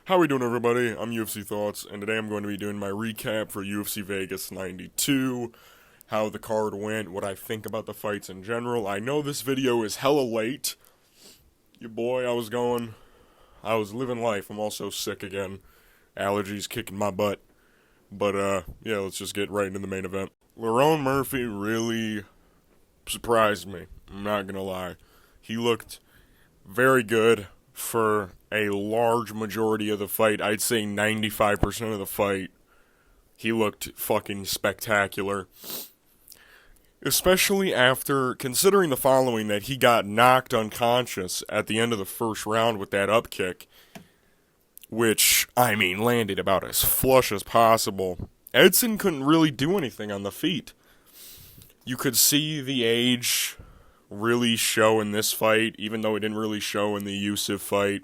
How we doing, everybody? I'm UFC Thoughts, and today I'm going to be doing my recap for UFC Vegas 92, how the card went, what I think about the fights in general. I know this video is hella late. Your boy, I was living life. I'm also sick again. Allergies kicking my butt. But, yeah, let's just get right into the main event. Lerone Murphy really surprised me. I'm not gonna lie. He looked very good for a large majority of the fight. I'd say 95% of the fight. He looked fucking spectacular. Especially after considering the following, that he got knocked unconscious at the end of the first round with that up kick, which, I mean, landed about as flush as possible. Edson couldn't really do anything on the feet. You could see the age really show in this fight, even though it didn't really show in the Yusuf fight.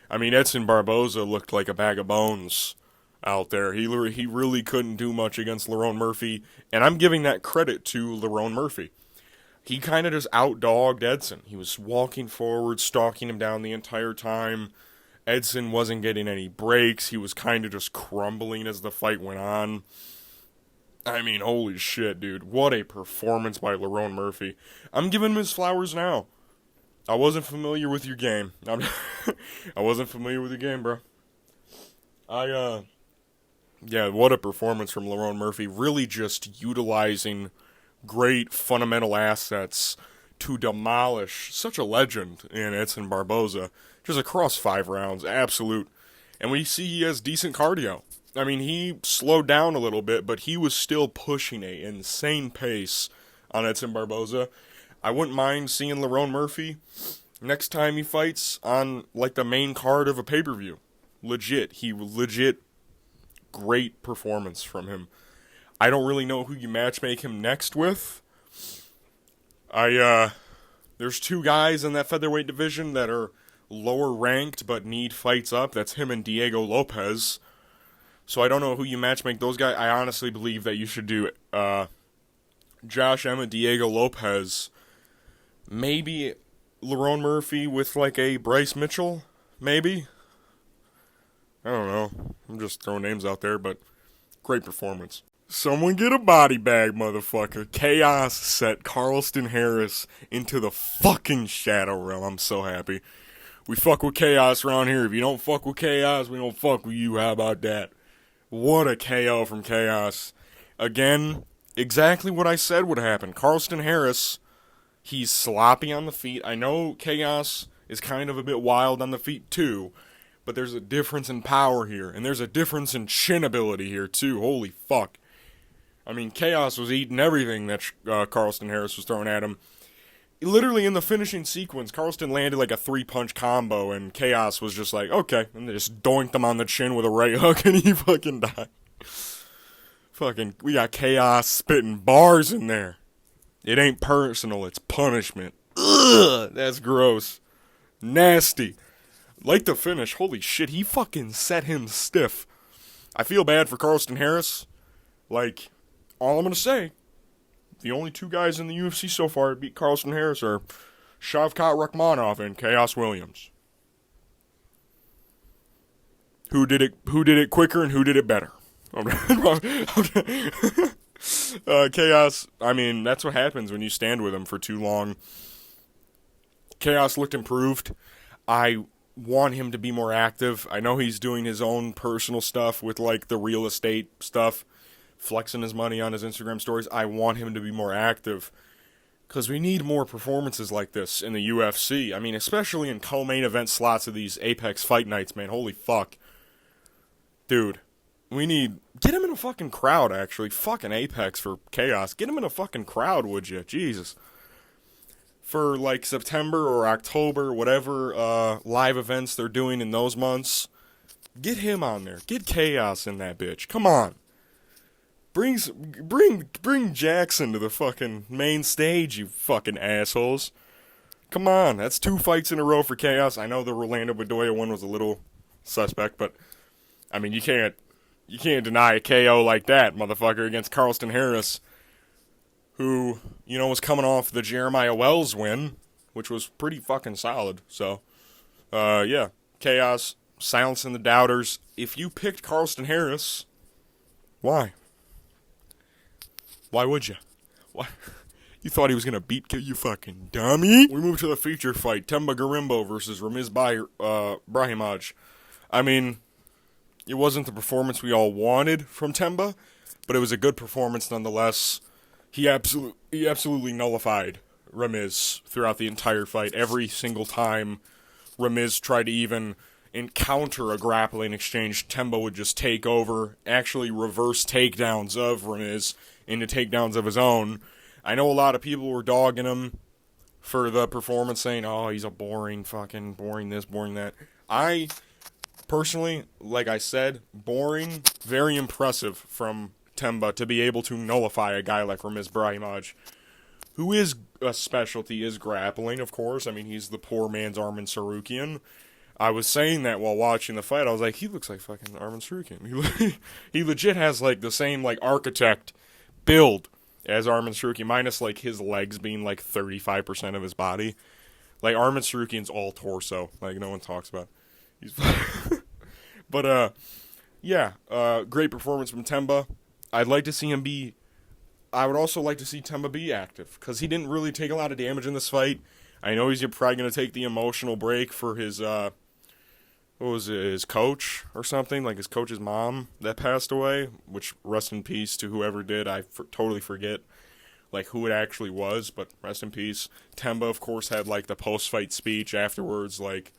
I mean, Edson Barboza looked like a bag of bones out there. He really couldn't do much against Lerone Murphy, and I'm giving that credit to Lerone Murphy. He kind of just outdogged Edson. He was walking forward, stalking him down the entire time. Edson wasn't getting any breaks. He was kind of just crumbling as the fight went on. I mean, holy shit, dude. What a performance by Lerone Murphy. I'm giving him his flowers now. I wasn't familiar with your game. I wasn't familiar with your game, bro. Yeah, what a performance from Lerone Murphy. Really just utilizing great fundamental assets to demolish such a legend in Edson Barboza. Just across 5 rounds. Absolute. And we see he has decent cardio. I mean, he slowed down a little bit, but he was still pushing an insane pace on Edson Barboza. I wouldn't mind seeing Lerone Murphy next time he fights on, like, the main card of a pay-per-view. Legit. Great performance from him. I don't really know who you matchmake him next with. There's 2 guys in that featherweight division that are lower ranked but need fights up. That's him and Diego Lopez. So I don't know who you matchmake those guys. I honestly believe that you should do Josh Emmett, Diego Lopez, maybe Lerone Murphy with like a Bryce Mitchell, maybe. I don't know. I'm just throwing names out there, but great performance. Someone get a body bag, motherfucker. Khaos set Carlston Harris into the fucking shadow realm. I'm so happy. We fuck with Khaos around here. If you don't fuck with Khaos, we don't fuck with you. How about that? What a KO from Khaos. Again, exactly what I said would happen. Carlston Harris, he's sloppy on the feet. I know Khaos is kind of a bit wild on the feet too, but there's a difference in power here, and there's a difference in chin ability here too. Holy fuck. I mean, Khaos was eating everything that Carlston Harris was throwing at him. Literally in the finishing sequence, Carlston landed like a 3-punch combo, and Khaos was just like, okay, and they just doinked him on the chin with a right hook, and he fucking died. Fucking, we got Khaos spitting bars in there. It ain't personal, it's punishment. Ugh, that's gross. Nasty. Like the finish, holy shit, he fucking set him stiff. I feel bad for Carlston Harris. Like, all I'm gonna say, the only 2 guys in the UFC so far to beat Carlston Harris are Shavkat Rakhmonov and Khaos Williams. Who did it quicker and who did it better? Khaos, I mean, that's what happens when you stand with him for too long. Khaos looked improved. I want him to be more active. I know he's doing his own personal stuff with, like, the real estate stuff, flexing his money on his Instagram stories. I want him to be more active, because we need more performances like this in the UFC. I mean, especially in co-main event slots of these Apex fight nights, man. Holy fuck. Dude, get him in a fucking crowd, actually. Fucking Apex for Khaos. Get him in a fucking crowd, would you? Jesus. For, like, September or October, whatever live events they're doing in those months, get him on there. Get Khaos in that bitch. Come on. Bring Jackson to the fucking main stage, you fucking assholes. Come on, that's 2 fights in a row for Khaos. I know the Rolando Bedoya one was a little suspect, but I mean, you can't deny a KO like that, motherfucker, against Carlston Harris, who, you know, was coming off the Jeremiah Wells win, which was pretty fucking solid. So, yeah, Khaos silencing the doubters. If you picked Carlston Harris, why? Why would you? Why? You thought he was going to beat you fucking dummy? We move to the feature fight. Themba Gorimbo versus Ramiz Brahimaj. I mean, it wasn't the performance we all wanted from Themba, but it was a good performance nonetheless. He absolutely nullified Ramiz throughout the entire fight. Every single time Ramiz tried to even encounter a grappling exchange, Themba would just take over, actually reverse takedowns of Ramiz into takedowns of his own. I know a lot of people were dogging him for the performance, saying, oh, he's a boring this, boring that. I, personally, like I said, boring, very impressive from Themba to be able to nullify a guy like Ramiz Brahimaj, who is a specialty, is grappling, of course. I mean, he's the poor man's Arman Sarukian. I was saying that while watching the fight. I was like, he looks like fucking Arman Sarukian. He legit has, like, the same, like, architect build as Arman Sarukian, minus, like, his legs being, like, 35% of his body. Like, Arman Sarukian's all torso. Like, no one talks about. He's But, yeah, great performance from Themba. I'd like to see him be... I would also like to see Themba be active, because he didn't really take a lot of damage in this fight. I know he's probably going to take the emotional break for his, what was it, his coach or something, like his coach's mom that passed away, which, rest in peace to whoever did. I totally forget, like, who it actually was, but rest in peace. Themba, of course, had, like, the post-fight speech afterwards, like,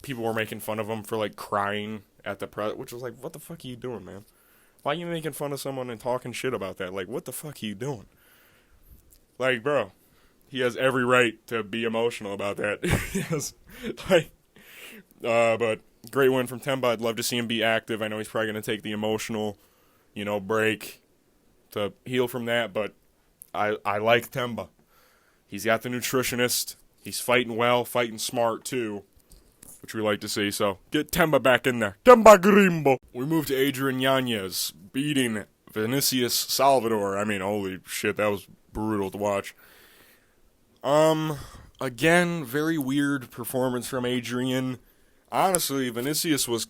people were making fun of him for, like, crying at the press, which was like, what the fuck are you doing, man? Why are you making fun of someone and talking shit about that? Like, what the fuck are you doing? Like, bro, he has every right to be emotional about that. Yes, like, but great win from Themba. I'd love to see him be active. I know he's probably going to take the emotional, break to heal from that, but I like Themba. He's got the nutritionist. He's fighting well, fighting smart, too, which we like to see. So get Themba back in there. Themba Gorimbo. We move to Adrian Yanez beating Vinicius Salvador. I mean, holy shit, that was brutal to watch. Again, very weird performance from Adrian. Honestly, Vinicius was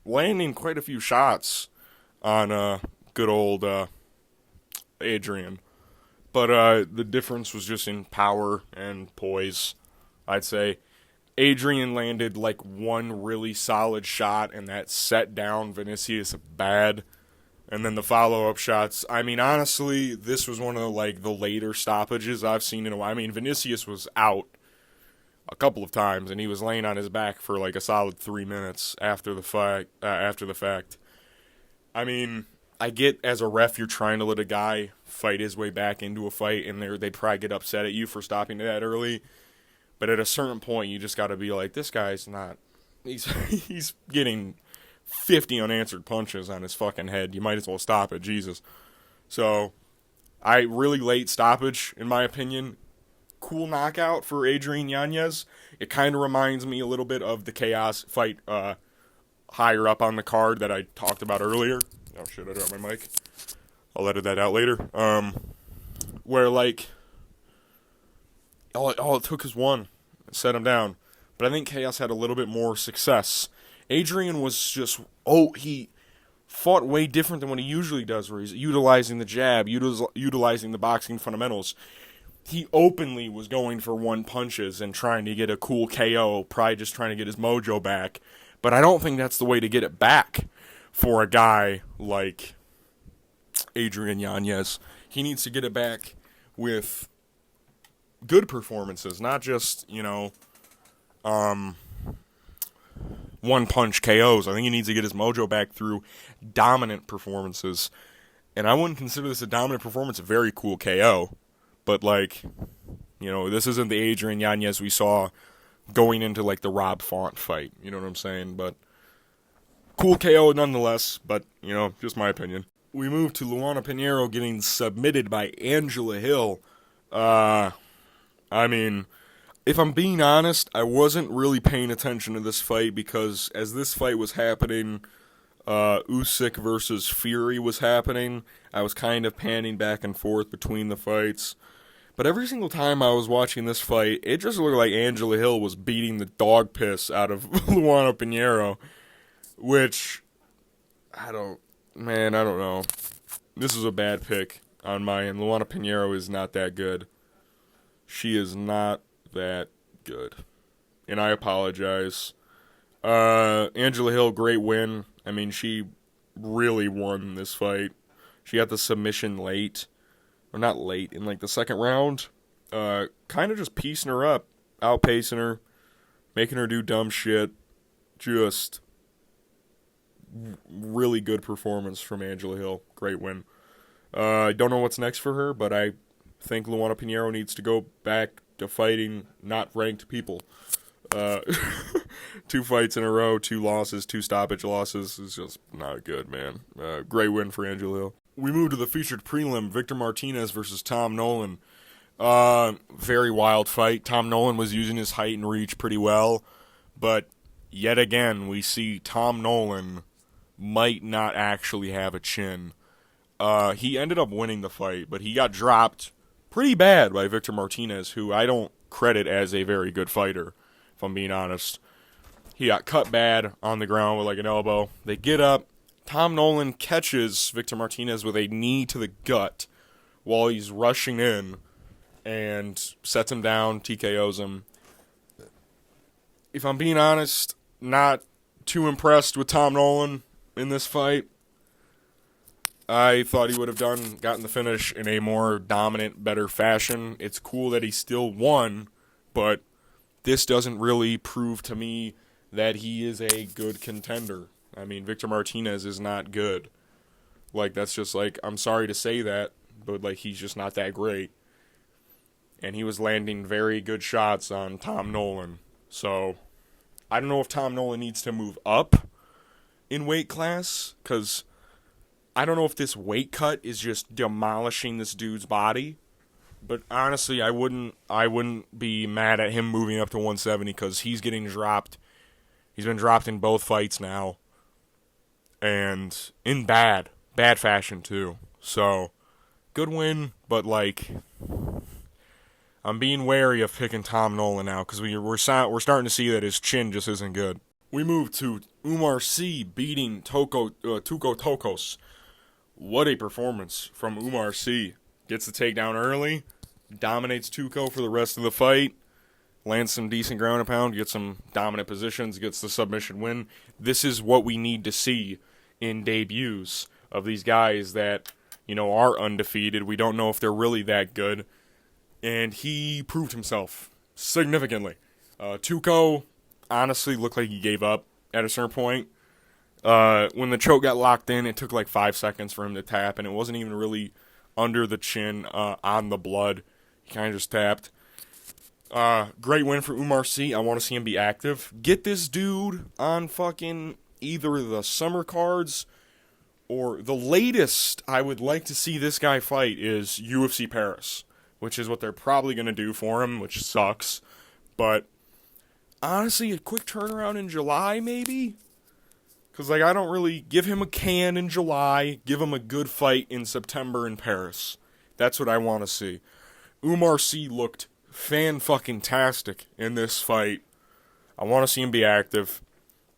landing quite a few shots on good old Adrian. But the difference was just in power and poise, I'd say. Adrian landed like one really solid shot, and that set down Vinicius bad. And then the follow-up shots. I mean, honestly, this was one of the later stoppages I've seen in a while. I mean, Vinicius was out a couple of times, and he was laying on his back for like a solid 3 minutes after the fact. I mean, I get as a ref you're trying to let a guy fight his way back into a fight, and they'd probably get upset at you for stopping that early. But at a certain point, you just got to be like, this guy's not... He's getting 50 unanswered punches on his fucking head. You might as well stop it, Jesus. So, really late stoppage, in my opinion. Cool knockout for Adrian Yanez. It kind of reminds me a little bit of the Khaos fight higher up on the card that I talked about earlier. Oh shit, I dropped my mic. I'll edit that out later. Where, like, all it took is one. Set him down. But I think Khaos had a little bit more success. Adrian was just, he fought way different than what he usually does, where he's utilizing the jab, utilizing the boxing fundamentals. He openly was going for one punches and trying to get a cool KO, probably just trying to get his mojo back. But I don't think that's the way to get it back for a guy like Adrian Yanez. He needs to get it back with good performances, not just, one-punch KOs. I think he needs to get his mojo back through dominant performances. And I wouldn't consider this a dominant performance, a very cool KO. But, this isn't the Adrian Yanez we saw going into, the Rob Font fight. You know what I'm saying? But cool KO nonetheless, but, just my opinion. We move to Luana Pinheiro getting submitted by Angela Hill. I mean, if I'm being honest, I wasn't really paying attention to this fight because as this fight was happening, Usyk versus Fury was happening. I was kind of panning back and forth between the fights. But every single time I was watching this fight, it just looked like Angela Hill was beating the dog piss out of Luana Pinheiro, which, I don't know. This is a bad pick on my end. Luana Pinheiro is not that good. She is not that good. And I apologize. Angela Hill, great win. I mean, she really won this fight. She got the submission late. Or not late, in like the second round. Kind of just piecing her up. Outpacing her. Making her do dumb shit. Just really good performance from Angela Hill. Great win. I don't know what's next for her, but I think Luana Pinheiro needs to go back to fighting not ranked people. 2 fights in a row, 2 losses, 2 stoppage losses is just not good, man. Great win for Angela Hill. We move to the featured prelim, Victor Martinez versus Tom Nolan. Very wild fight. Tom Nolan was using his height and reach pretty well, but yet again, we see Tom Nolan might not actually have a chin. He ended up winning the fight, but he got dropped pretty bad by Victor Martinez, who I don't credit as a very good fighter, if I'm being honest. He got cut bad on the ground with like an elbow. They get up. Tom Nolan catches Victor Martinez with a knee to the gut while he's rushing in and sets him down, TKOs him. If I'm being honest, not too impressed with Tom Nolan in this fight. I thought he would have gotten the finish in a more dominant, better fashion. It's cool that he still won, but this doesn't really prove to me that he is a good contender. I mean, Victor Martinez is not good. Like, that's just like, I'm sorry to say that, but like, he's just not that great. And he was landing very good shots on Tom Nolan. So, I don't know if Tom Nolan needs to move up in weight class, because I don't know if this weight cut is just demolishing this dude's body. But honestly, I wouldn't be mad at him moving up to 170 because he's getting dropped. He's been dropped in both fights now. And in bad fashion too. So, good win, but like, I'm being wary of picking Tom Nolan now because we're starting to see that his chin just isn't good. We move to Umar C beating Tuco Tokos. What a performance from Umar C. Gets the takedown early, dominates Tuco for the rest of the fight, lands some decent ground and pound, gets some dominant positions, gets the submission win. This is what we need to see in debuts of these guys that, you know, are undefeated. We don't know if they're really that good. And he proved himself significantly. Tuco honestly looked like he gave up at a certain point. When the choke got locked in, it took like 5 seconds for him to tap, and it wasn't even really under the chin, on the blood. He kind of just tapped. Great win for Umar C. I want to see him be active. Get this dude on fucking either the summer cards or the latest I would like to see this guy fight is UFC Paris, which is what they're probably going to do for him, which sucks. But honestly, a quick turnaround in July, maybe? Because, like, I don't really give him a can in July, give him a good fight in September in Paris. That's what I want to see. Umar C looked fan-fucking-tastic in this fight. I want to see him be active.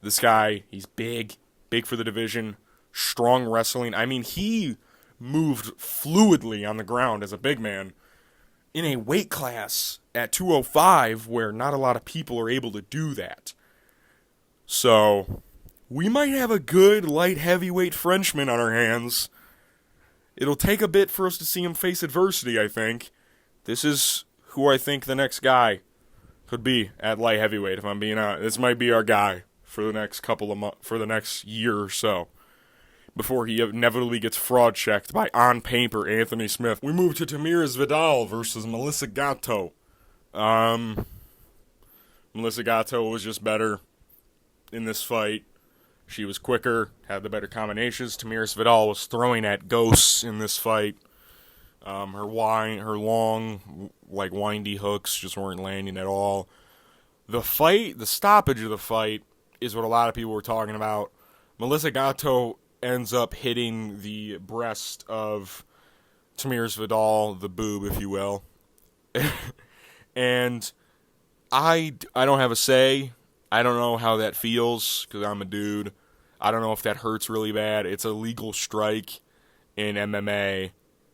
This guy, he's big for the division, strong wrestling. I mean, he moved fluidly on the ground as a big man in a weight class at 205 where not a lot of people are able to do that. So, we might have a good light heavyweight Frenchman on our hands. It'll take a bit for us to see him face adversity, I think. This is who I think the next guy could be at light heavyweight, if I'm being honest. This might be our guy for the next for the next year or so, before he inevitably gets fraud checked by on paper Anthony Smith. We move to Tamiris Vidal versus Melissa Gatto. Melissa Gatto was just better in this fight. She was quicker, had the better combinations. Tamiris Vidal was throwing at ghosts in this fight. Her long, like, windy hooks just weren't landing at all. The stoppage of the fight is what a lot of people were talking about. Melissa Gatto ends up hitting the breast of Tamiris Vidal, the boob, if you will. And I don't have a say. I don't know how that feels because I'm a dude. I don't know if that hurts really bad. It's a legal strike in MMA.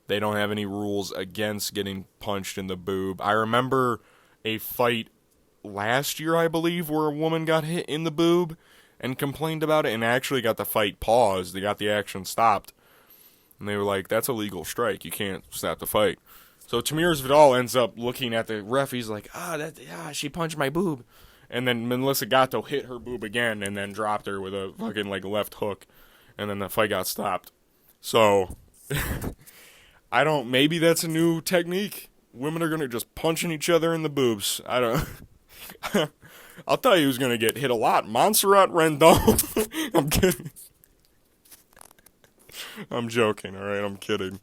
They don't have any rules against getting punched in the boob. I remember a fight last year, I believe, where a woman got hit in the boob and complained about it and actually got the fight paused. They got the action stopped. And they were like, that's a legal strike. You can't stop the fight. So Tamiris Vidal ends up looking at the ref. He's like, she punched my boob. And then Melissa Gatto hit her boob again and then dropped her with a fucking left hook. And then the fight got stopped. So, maybe that's a new technique. Women are going to just punching each other in the boobs. I don't I'll tell you who's going to get hit a lot. Montserrat Rendon. I'm kidding. I'm joking, alright? I'm kidding.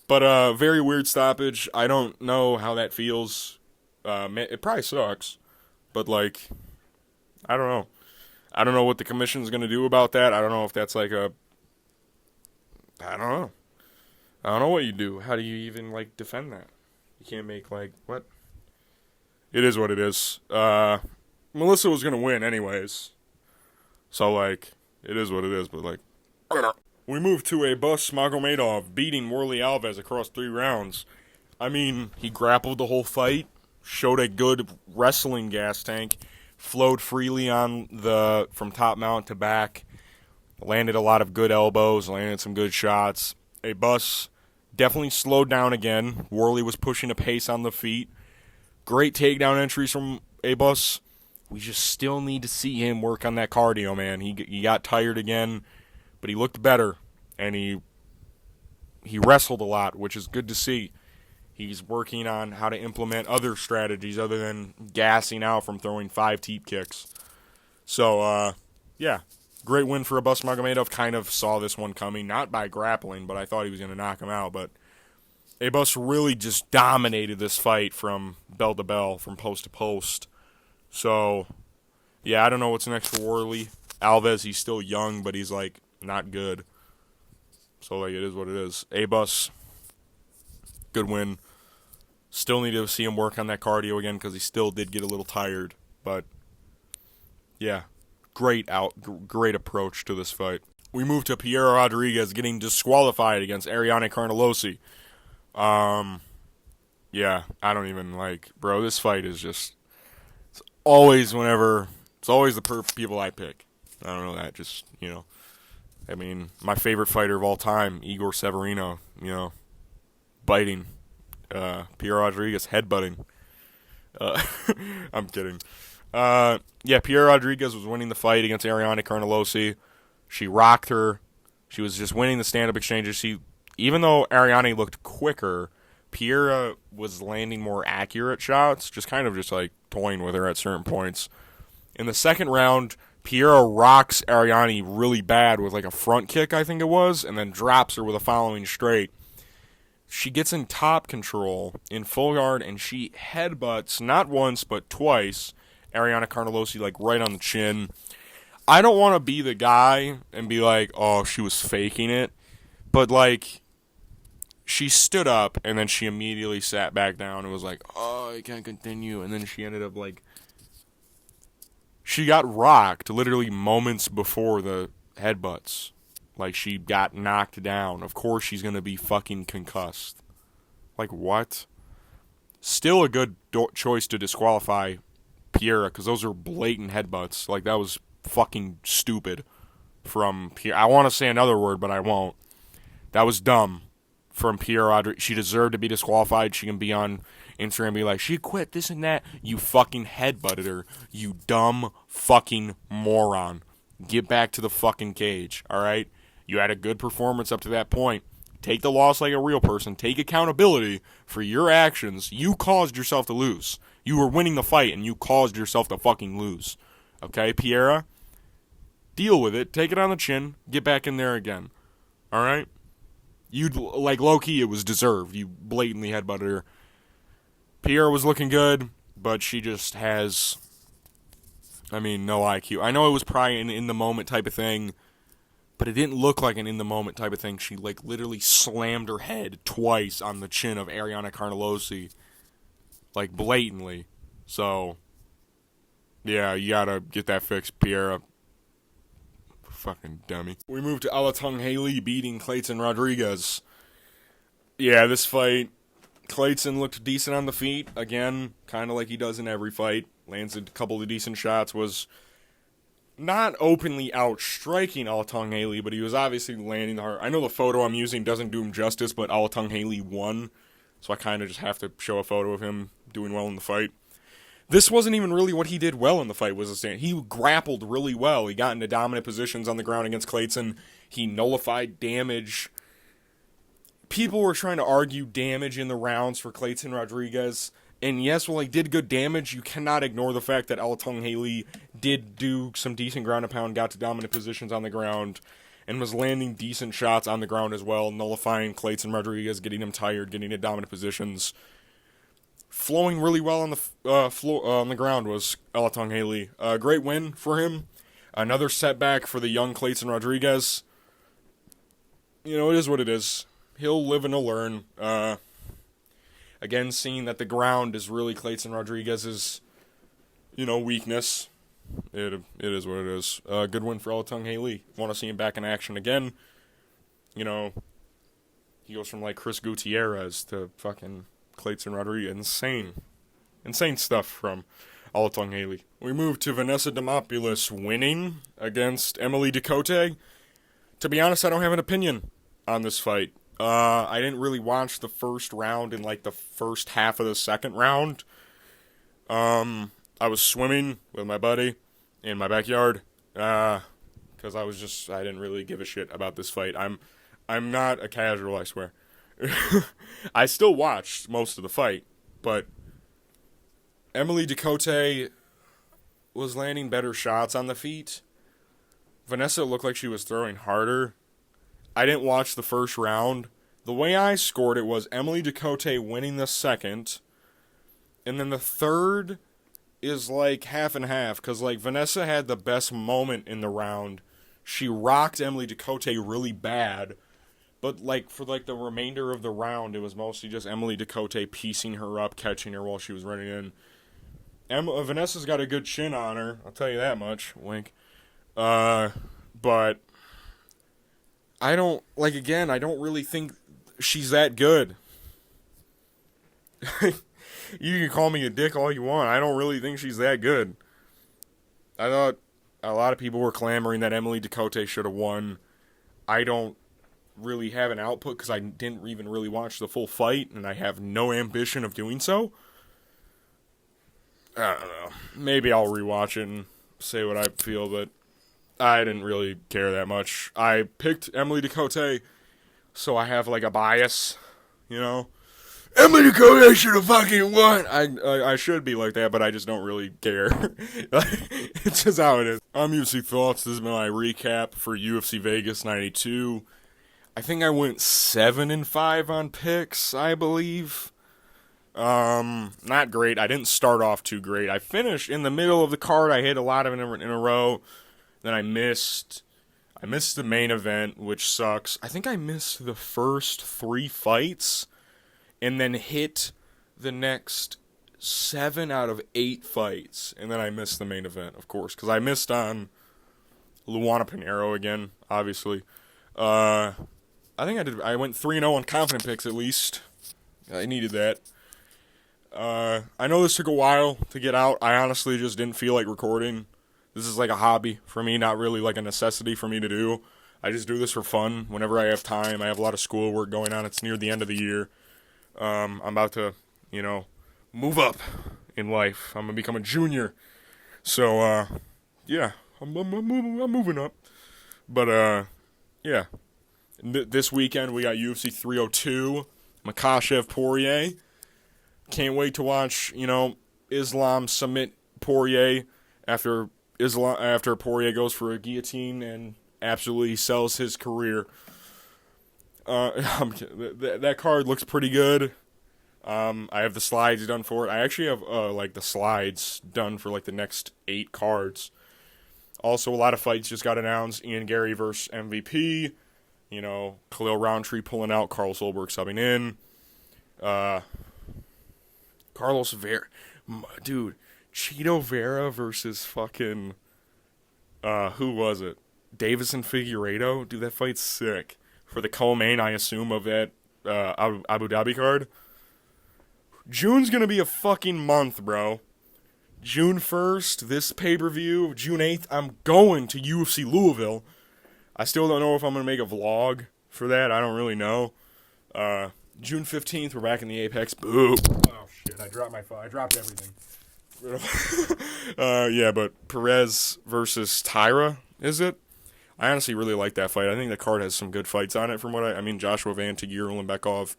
But, very weird stoppage. I don't know how that feels. It probably sucks. But, I don't know. I don't know what the commission's going to do about that. I don't know if that's I don't know. I don't know what you do. How do you even, defend that? You can't make, what? It is what it is. Melissa was going to win anyways. So, it is what it is. But, we move to a Bus Magomedov beating Warley Alves across 3 rounds. I mean, he grappled the whole fight, showed a good wrestling gas tank, flowed freely from top mount to back, landed a lot of good elbows, landed some good shots. A Bus definitely slowed down again. Warley was pushing a pace on the feet. Great takedown entries from A Bus. We just still need to see him work on that cardio, man. He got tired again, but he looked better, and he wrestled a lot, which is good to see. He's working on how to implement other strategies other than gassing out from throwing 5 teep kicks. So, yeah, great win for Abus Magomedov. Kind of saw this one coming, not by grappling, but I thought he was going to knock him out. But Abus really just dominated this fight from bell to bell, from post to post. So, yeah, I don't know what's next for Warley Alves. He's still young, but he's, not good. So, it is what it is. Abus, good win. Still need to see him work on that cardio again because he still did get a little tired. But, yeah, great approach to this fight. We move to Piero Rodriguez getting disqualified against Ariane Carnelossi. Yeah, I don't even bro, this fight is just, it's always the people I pick. I don't know that, just, I mean, my favorite fighter of all time, Igor Severino, biting. Piero Rodriguez headbutting. I'm kidding. Yeah, Piero Rodriguez was winning the fight against Ariane Carnelossi. She rocked her. She was just winning the stand-up exchanges. Even though Ariane looked quicker, Piera was landing more accurate shots, just toying with her at certain points. In the second round, Piera rocks Ariane really bad with a front kick, I think it was, and then drops her with a following straight. She gets in top control in full guard, and she headbutts, not once, but twice, Ariane Carnelossi, right on the chin. I don't want to be the guy and be oh, she was faking it. But, she stood up, and then she immediately sat back down and was oh, I can't continue. And then she ended up, she got rocked literally moments before the headbutts. She got knocked down. Of course she's going to be fucking concussed. What? Still a good choice to disqualify Piera, because those are blatant headbutts. That was fucking stupid from Piera. I want to say another word, but I won't. That was dumb from Piera Rodriguez. She deserved to be disqualified. She can be on Instagram and be she quit, this and that. You fucking headbutted her. You dumb fucking moron. Get back to the fucking cage, alright? You had a good performance up to that point. Take the loss like a real person. Take accountability for your actions. You caused yourself to lose. You were winning the fight, and you caused yourself to fucking lose. Okay, Piera? Deal with it. Take it on the chin. Get back in there again. Alright? You, low-key, it was deserved. You blatantly headbutted her. Piera was looking good, but she just has, no IQ. I know it was probably an in-the-moment type of thing, but it didn't look like an in-the-moment type of thing. She, literally slammed her head twice on the chin of Ariane Carnelossi. like blatantly. So, yeah, you gotta get that fixed, Pierre. Fucking dummy. We move to Alatung Haley beating Clayton Rodriguez. Yeah, this fight, Clayton looked decent on the feet. Again, kind of like he does in every fight. Lands a couple of decent shots. Was not openly outstriking Alatung Haley, but he was obviously landing hard. I know the photo I'm using doesn't do him justice, but Alatung Haley won. So I kind of just have to show a photo of him doing well in the fight. This wasn't even really what he did well in the fight. He grappled really well. He got into dominant positions on the ground against Clayton. He nullified damage. People were trying to argue damage in the rounds for Clayton Rodriguez. And yes, while he did good damage, you cannot ignore the fact that Alatung Haley did do some decent ground and pound, got to dominant positions on the ground, and was landing decent shots on the ground as well, nullifying Clayton Rodriguez, getting him tired, getting in dominant positions. Flowing really well on the floor, on the ground was Alatung Haley. Great win for him. Another setback for the young Clayton Rodriguez. You know, it is what it is. He'll live and he'll learn. Again, seeing that the ground is really Clayton Rodriguez's, weakness. It is what it is. Good win for Alatung Haley. Want to see him back in action again. He goes from like Chris Gutierrez to fucking Clayton Rodriguez. Insane stuff from Alatung Haley. We move to Vanessa Demopoulos winning against Emily Ducote. To be honest, I don't have an opinion on this fight. I didn't really watch the first round and like the first half of the second round. I was swimming with my buddy in my backyard, because I didn't really give a shit about this fight. I'm not a casual, I swear. I still watched most of the fight, but Emily Ducote was landing better shots on the feet. Vanessa looked like she was throwing harder. I didn't watch the first round. The way I scored it was Emily Ducote winning the second, and then the third is like half and half, because like Vanessa had the best moment in the round. She rocked Emily Ducote really bad, but like for like the remainder of the round, it was mostly just Emily Ducote piecing her up, catching her while she was running in. Vanessa's got a good chin on her, I'll tell you that much. Wink. But I don't really think she's that good. You can call me a dick all you want. I don't really think she's that good. I thought a lot of people were clamoring that Emily Ducote should have won. I don't really have an output because I didn't even really watch the full fight, and I have no ambition of doing so. I don't know. Maybe I'll rewatch it and say what I feel, but I didn't really care that much. I picked Emily Ducote, so I have like a bias, Emily Ducote should have fucking won. I should be like that, but I just don't really care. It's just how it is. I'm UFC Thoughts. This is my recap for UFC Vegas 92. I think I went 7-5 on picks, I believe. Not great. I didn't start off too great. I finished in the middle of the card. I hit a lot of them in a row. Then I missed the main event, which sucks. I think I missed the first 3 fights, and then hit the next 7 out of 8 fights, and then I missed the main event, of course, because I missed on Luana Pinheiro again, obviously. I think I went 3-0 on confident picks, at least. I needed that. I know this took a while to get out. I honestly just didn't feel like recording. This is like a hobby for me, not really like a necessity for me to do. I just do this for fun whenever I have time. I have a lot of schoolwork going on. It's near the end of the year. I'm about to, move up in life. I'm going to become a junior. So, yeah, I'm moving up. But, yeah. This weekend we got UFC 302, Makhachev Poirier. Can't wait to watch, Islam submit Poirier after Poirier goes for a guillotine and absolutely sells his career. That card looks pretty good. I have the slides done for it. I actually have the slides done for the next 8 cards. Also, a lot of fights just got announced. Ian Gary versus MVP. Khalil Roundtree pulling out. Carl Solberg subbing in. Carlos Vera, dude, Cheeto Vera versus fucking who was it? Davison Figueiredo, dude, that fight's sick. For the co-main, I assume, of that Abu Dhabi card. June's gonna be a fucking month, bro. June 1st, this pay-per-view. June 8th, I'm going to UFC Louisville. I still don't know if I'm gonna make a vlog for that. I don't really know. June 15th, we're back in the Apex. Boo. Oh, shit, I dropped my phone. I dropped everything. Yeah, but Perez versus Tyra, is it? I honestly really like that fight. I think the card has some good fights on it from what I mean, Joshua Van Tagir, Ulanbekov,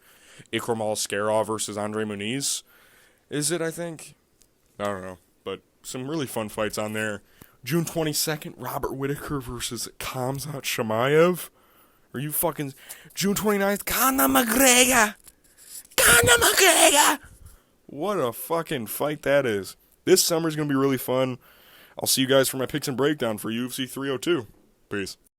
Ikram Al-Skarov versus Andre Muniz. Is it, I think? I don't know. But some really fun fights on there. June 22nd, Robert Whittaker versus Khamzat Chimaev. Are you fucking... June 29th, Conor McGregor! Conor McGregor! What a fucking fight that is. This summer's going to be really fun. I'll see you guys for my picks and breakdown for UFC 302. Peace.